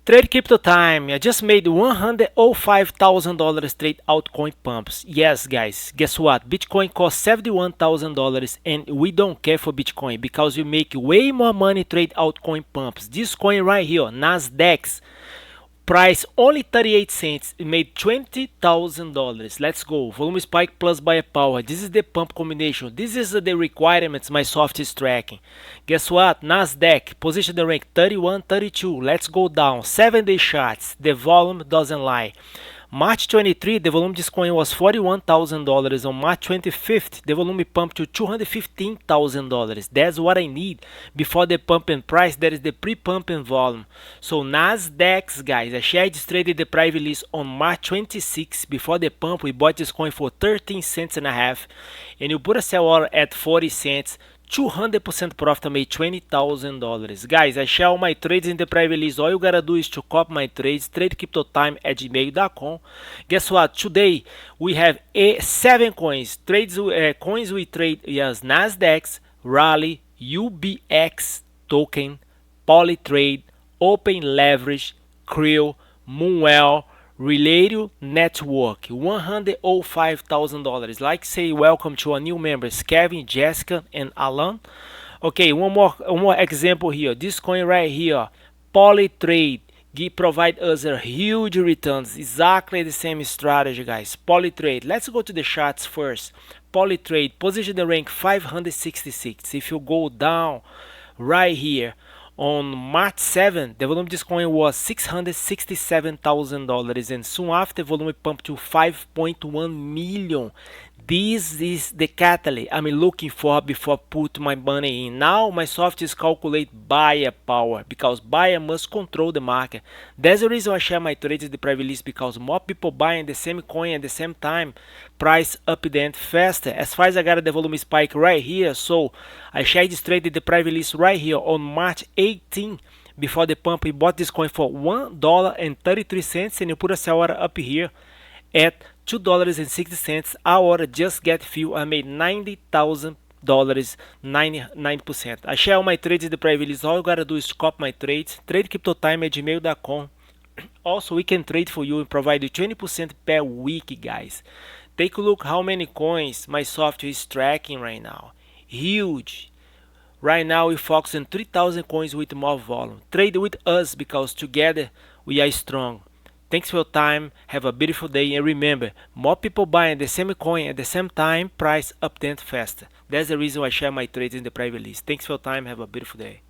Trade crypto time. I just made $105,000 trade altcoin pumps. Yes, guys, guess what? Bitcoin costs $71,000 and we don't care for Bitcoin because we make way more money trade altcoin pumps. This coin right here, NASDEX, price only 38 cents. It made $20,000. Let's go. Volume spike plus buyer power. This is the pump combination. This is the requirements my soft is tracking. Guess what? NASDAQ position the rank 31, 32. Let's go down. 7-day charts. The volume doesn't lie. March 23, the volume this coin was $41,000. On March 25th, the volume pumped to $215,000. That's what I need. Before the pump in price, there is the pre-pump in volume. So NASDAQ, guys, I shared traded the private list on March 26. Before the pump, we bought this coin for 13 cents and a half. And you put a sell order at 40 cents. 200% profit. I made $20,000. Guys, I share all my trades in the private list. All you gotta do is to copy my trades. TradeCryptoTime@gmail.com. Guess what? Today we have 7 coins. Coins we trade as NASDAQ, Rally, UBX token, Polytrade, OpenLeverage, Creo, Moonwell, Realio network. $105,000. Like say welcome to our new members, Kevin, Jessica, and Alan. Okay, one more example here. This coin right here, Polytrade, provide us a huge returns. Exactly the same strategy, guys. Polytrade. Let's go to the charts first. Polytrade position the rank 566. If you go down right here, on March 7, the volume of this coin was $667,000 and soon after volume pumped to 5.1 million. This is the catalyst I'm looking for before put my money in. Now my soft is calculate buyer power because buyer must control the market. That's the reason I share my trades in the private list because more people buying the same coin at the same time, price up then faster. As far as I got the volume spike right here, so I shared this trade in the private list right here on March 18. Before the pump, we bought this coin for $1.33 and you put a sell order up here at $2.60. Our order just get filled. I made $90,000, 99%. I share all my trades in the private list. All you gotta do is copy my trades. TradeCryptoTime@gmail.com. Also, we can trade for you and provide you 20% per week, guys. Take a look how many coins my software is tracking right now. Huge. Right now we focus on 3,000 coins with more volume. Trade with us because together we are strong. Thanks for your time. Have a beautiful day. And remember, more people buying the same coin at the same time, price up then faster. That's the reason why I share my trades in the private list. Thanks for your time. Have a beautiful day.